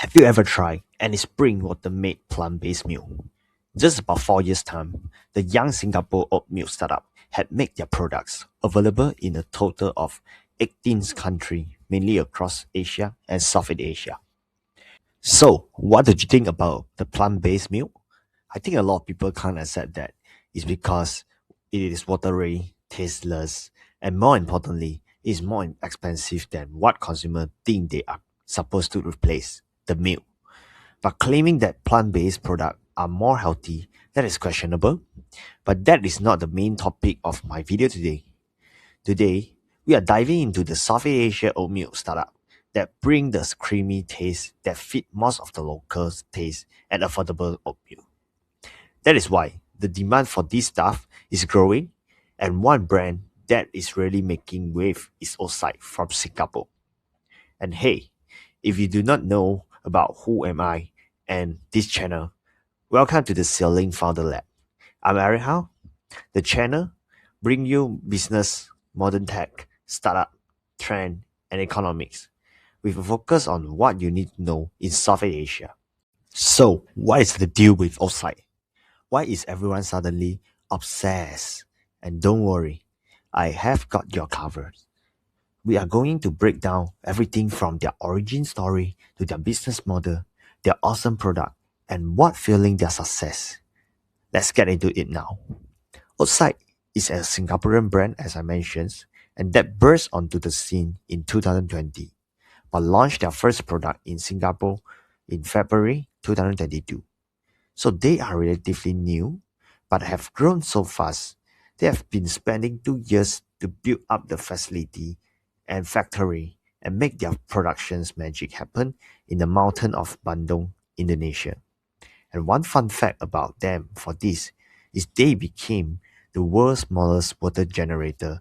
Have you ever tried any spring water made plant-based milk? Just about 4 years' time, the young Singapore oat milk startup had made their products available in a total of 18 countries, mainly across Asia and Southeast Asia. So, what did you think about the plant-based milk? I think a lot of people can't accept that it's because it is watery, tasteless, and more importantly, is more expensive than what consumers think they are supposed to replace the milk. But claiming that plant-based products are more healthy, that is questionable. But that is not the main topic of my video today. Today, we are diving into the Southeast Asia oat milk startup that bring the creamy taste that fit most of the locals' taste and affordable oat milk. That is why the demand for this stuff is growing, and one brand that is really making wave is OATSIDE from Singapore. And hey, if you do not know about who am I and this channel, welcome to the Sailing Founder Lab. I'm Aaron Howe. The channel bring you business, modern tech, startup, trend, and economics with a focus on what you need to know in Southeast Asia. So, what is the deal with OATSIDE? Why is everyone suddenly obsessed? And don't worry, I have got your covered. We are going to break down everything from their origin story to their business model, their awesome product, and what fueling their success. Let's get into it now. OATSIDE is a Singaporean brand, as I mentioned, and that burst onto the scene in 2020, but launched their first product in Singapore in February 2022. So they are relatively new, but have grown so fast. They have been spending 2 years to build up the facility and factory and make their production's magic happen in the mountain of Bandung, Indonesia. And one fun fact about them for this is they became the world's smallest water generator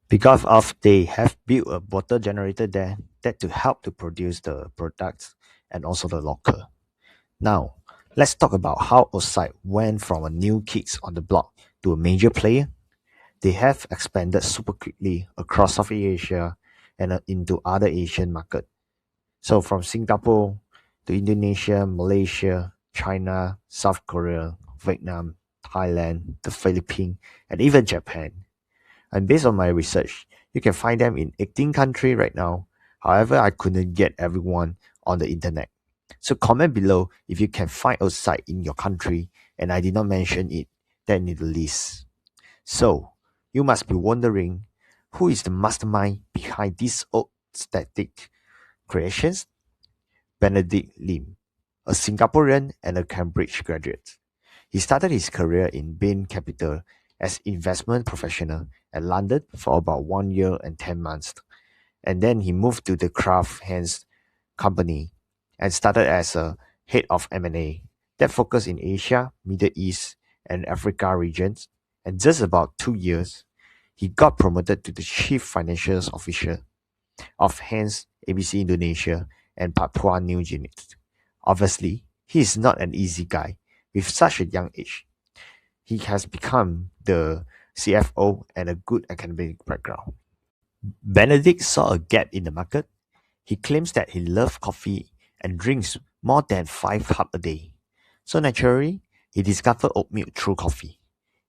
because of they have built a water generator there that to help to produce the products and also the locker. Now, let's talk about how OATSIDE went from a new kids on the block to a major player. They have expanded super quickly across Southeast Asia and into other Asian markets. So from Singapore to Indonesia, Malaysia, China, South Korea, Vietnam, Thailand, the Philippines, and even Japan. And based on my research, you can find them in 18 countries right now. However, I couldn't get everyone on the internet. So comment below if you can find OATSIDE in your country and I did not mention it, then in the list. So, you must be wondering, who is the mastermind behind these old static creations? Benedict Lim, a Singaporean and a Cambridge graduate. He started his career in Bain Capital as investment professional at London for about 1 year and 10 months. And then he moved to the Kraft Heinz company and started as a head of M&A that focused in Asia, Middle East, and Africa regions. And just about 2 years, he got promoted to the chief financial officer of Heinz ABC Indonesia and Papua New Guinea. Obviously, he is not an easy guy with such a young age. He has become the CFO and a good academic background. Benedict saw a gap in the market. He claims that he loves coffee and drinks more than 5 cups a day. So naturally, he discovered oat milk through coffee.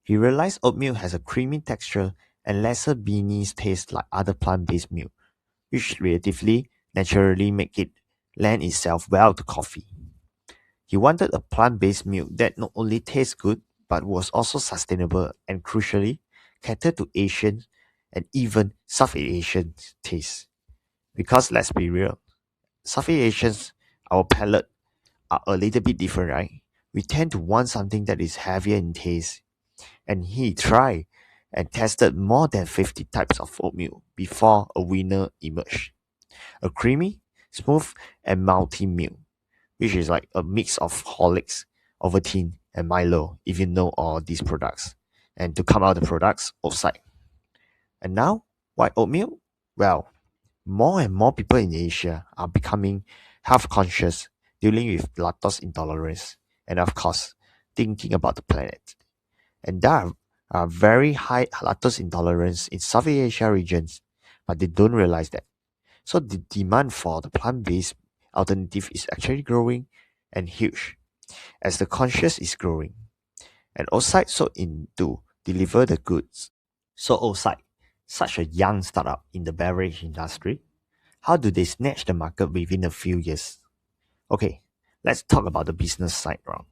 He realized oat milk has a creamy texture and lesser beany taste like other plant-based milk, which relatively naturally make it lend itself well to coffee. He wanted a plant-based milk that not only tastes good, but was also sustainable and crucially catered to Asian and even Southeast Asian tastes. Because let's be real, Southeast Asians, our palate are a little bit different, right? We tend to want something that is heavier in taste. And he tried and tested more than 50 types of oat milk before a winner emerged. A creamy, smooth, and malty milk, which is like a mix of Horlicks, Ovaltine, and Milo, if you know all these products. And to come out the products, OATSIDE. And now, why oat milk? Well, more and more people in Asia are becoming health conscious, dealing with lactose intolerance, and of course, thinking about the planet. And there are very high lactose intolerance in Southeast Asia regions, but they don't realize that. So the demand for the plant-based alternative is actually growing and huge as the conscious is growing. And OATSIDE sought in to deliver the goods. So OATSIDE, such a young startup in the beverage industry, how do they snatch the market within a few years? Okay, let's talk about the business side round.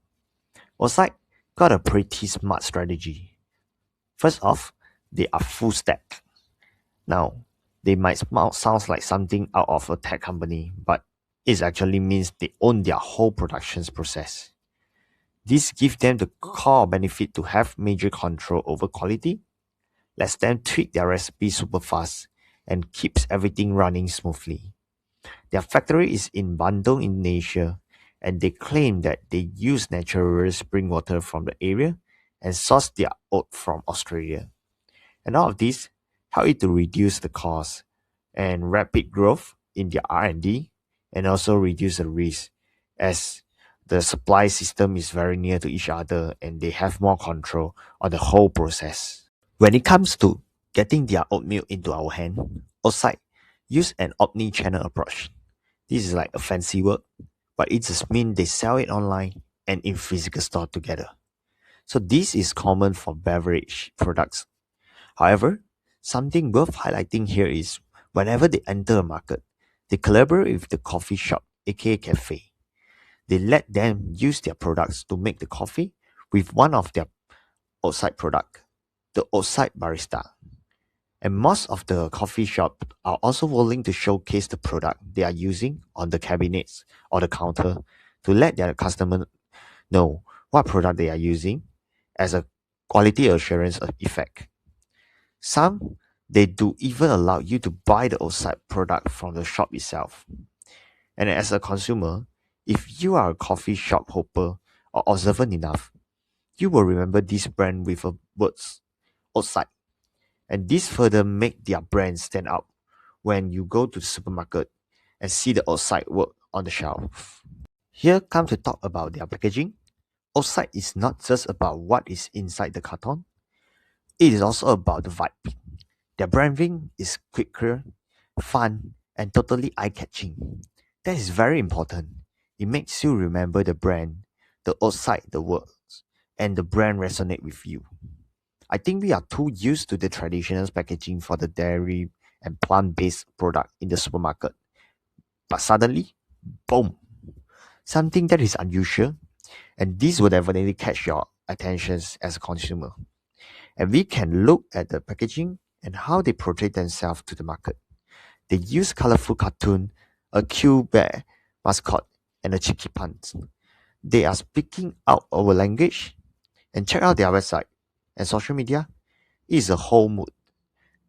OATSIDE got a pretty smart strategy. First off, they are full stack. Now, they might sound like something out of a tech company, but it actually means they own their whole productions process. This gives them the core benefit to have major control over quality, lets them tweak their recipe super fast, and keeps everything running smoothly. Their factory is in Bandung, Indonesia, and they claim that they use natural spring water from the area and source their oat from Australia. And all of this help it to reduce the cost and rapid growth in their R&D and also reduce the risk as the supply system is very near to each other and they have more control on the whole process. When it comes to getting their oatmeal into our hand, OATSIDE use an omni-channel approach. This is like a fancy word, but it just means they sell it online and in physical store together. So this is common for beverage products. However, something worth highlighting here is whenever they enter a market, they collaborate with the coffee shop, aka cafe. They let them use their products to make the coffee with one of their OATSIDE product, the OATSIDE barista. And most of the coffee shops are also willing to showcase the product they are using on the cabinets or the counter to let their customer know what product they are using as a quality assurance effect. Some they do even allow you to buy the OATSIDE product from the shop itself. And as a consumer, if you are a coffee shop hopper or observant enough, you will remember this brand with a words OATSIDE. And this further make their brand stand out when you go to the supermarket and see the OATSIDE word on the shelf. Here come to talk about their packaging. OATSIDE is not just about what is inside the carton, it is also about the vibe. Their branding is quicker, fun, and totally eye-catching. That is very important. It makes you remember the brand, the OATSIDE, the words, and the brand resonate with you. I think we are too used to the traditional packaging for the dairy and plant-based product in the supermarket. But suddenly, boom, something that is unusual, and this will definitely catch your attention as a consumer. And we can look at the packaging and how they portray themselves to the market. They use colorful cartoon, a cute bear mascot, and a cheeky pun. They are speaking out our language. And check out their website and social media. It is a whole mood.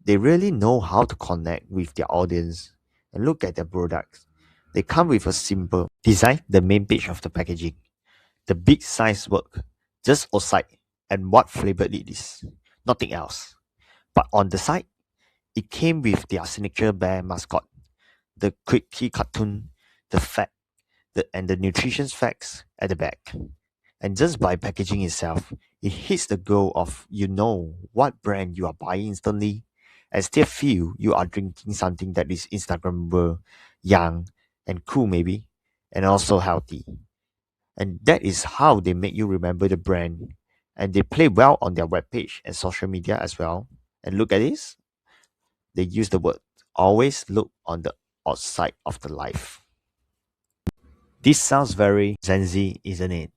They really know how to connect with their audience and look at their products. They come with a simple design, the main page of the packaging, the big size work, just OATSIDE and what flavor it is, nothing else. But on the side, it came with their signature bear mascot, the quirky cartoon, the fact, and the nutrition facts at the back. And just by packaging itself, it hits the goal of you know what brand you are buying instantly and still feel you are drinking something that is Instagrammable, young, and cool maybe, and also healthy. And that is how they make you remember the brand. And they play well on their webpage and social media as well. And look at this. They use the word always look on the outside of the life. This sounds very Gen Z, isn't it?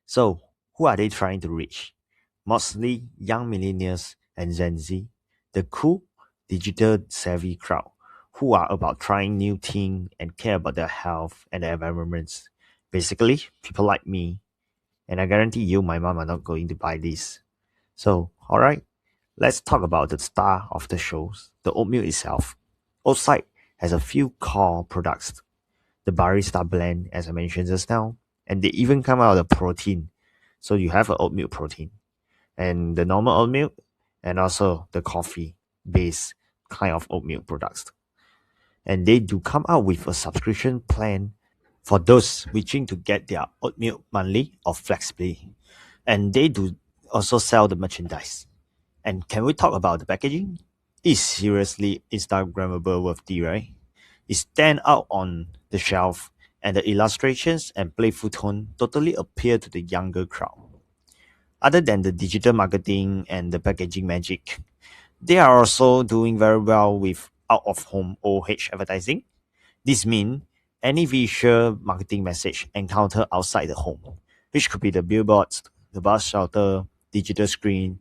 So, who are they trying to reach? Mostly young millennials and Gen Z, the cool, digital savvy crowd who are about trying new things and care about their health and their environments. Basically, people like me, and I guarantee you my mom are not going to buy this. So, alright, let's talk about the star of the shows, the oatmeal itself. OATSIDE has a few core products. The barista blend, as I mentioned just now, and they even come out with a protein. So you have an oatmeal protein and the normal oatmeal and also the coffee based kind of oatmeal products. And they do come out with a subscription plan for those wishing to get their oatmeal monthly or flexibly. And they do also sell the merchandise. And can we talk about the packaging? It's seriously Instagrammable worthy, right? It stand out on the shelf and the illustrations and playful tone totally appeal to the younger crowd. Other than the digital marketing and the packaging magic, they are also doing very well with out-of-home OH advertising. This means any visual marketing message encountered outside the home, which could be the billboards, the bus shelter, digital screen,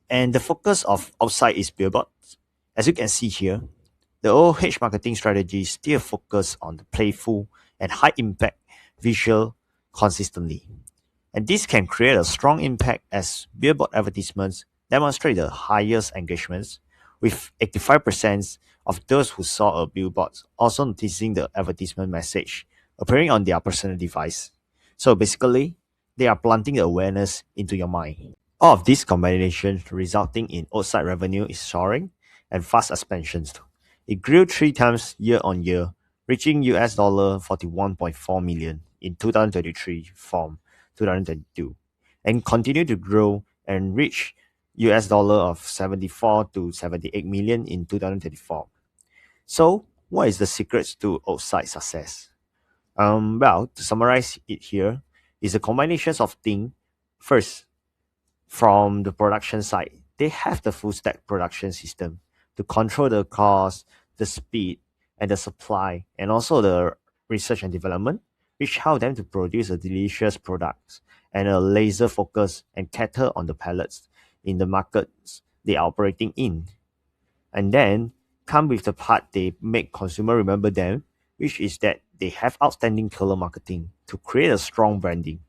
and the focus of outside is billboards. As you can see here, the OH marketing strategy still focus on the playful and high impact visual consistently. And this can create a strong impact as billboard advertisements demonstrate the highest engagements, with 85% of those who saw a billboard also noticing the advertisement message appearing on their personal device. So basically, they are planting the awareness into your mind. All of these combinations resulting in OATSIDE revenue is soaring and fast expansions. It grew 3 times year on year, reaching $41.4 million in 2023 from 2022, and continue to grow and reach $74 to 78 million in 2024. So, what is the secrets to OATSIDE success? Well, to summarize it here, is a combination of things. First, from the production side, they have the full stack production system to control the cost, the speed, and the supply, and also the research and development, which help them to produce a delicious products and a laser focus and cater on the palettes in the markets they are operating in. And then come with the part they make consumer remember them, which is that they have outstanding color marketing to create a strong branding.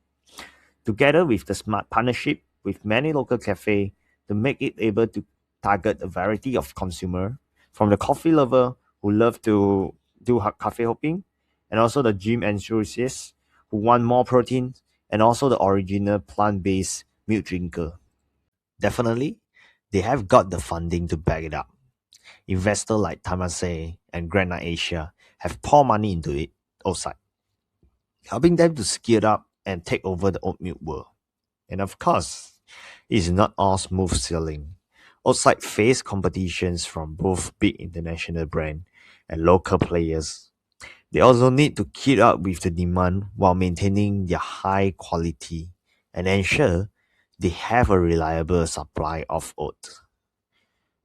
Together with the smart partnership with many local cafes to make it able to target a variety of consumer, from the coffee lover who love to do cafe hopping, and also the gym enthusiasts who want more protein, and also the original plant-based milk drinker. Definitely, they have got the funding to back it up. Investors like Temasek and Granite Asia have poured money into it outside, helping them to scale up and take over the oat milk world. And of course, it is not all smooth sailing. OATSIDE face competitions from both big international brands and local players. They also need to keep up with the demand while maintaining their high quality and ensure they have a reliable supply of oats.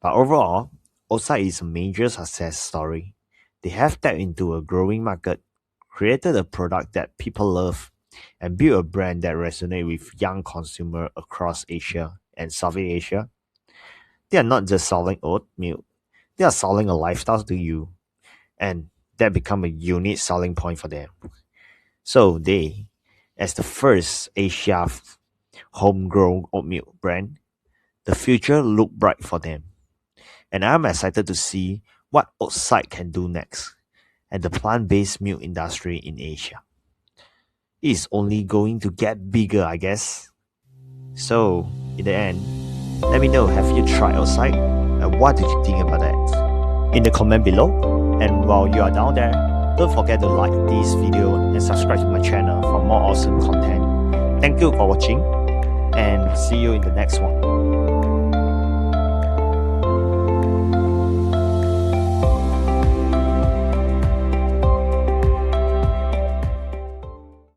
But overall, OATSIDE is a major success story. They have tapped into a growing market, created a product that people love, and built a brand that resonates with young consumers across Asia and Southeast Asia. They are not just selling oat milk, they are selling a lifestyle to you, and that become a unique selling point for them. So they, as the first Asia homegrown oat milk brand, the future look bright for them. And I'm excited to see what OATSIDE can do next and the plant-based milk industry in Asia. It is only going to get bigger, I guess. So, in the end, let me know, have you tried OATSIDE and what did you think about that? In the comment below. And while you are down there, don't forget to like this video and subscribe to my channel for more awesome content. Thank you for watching and see you in the next one.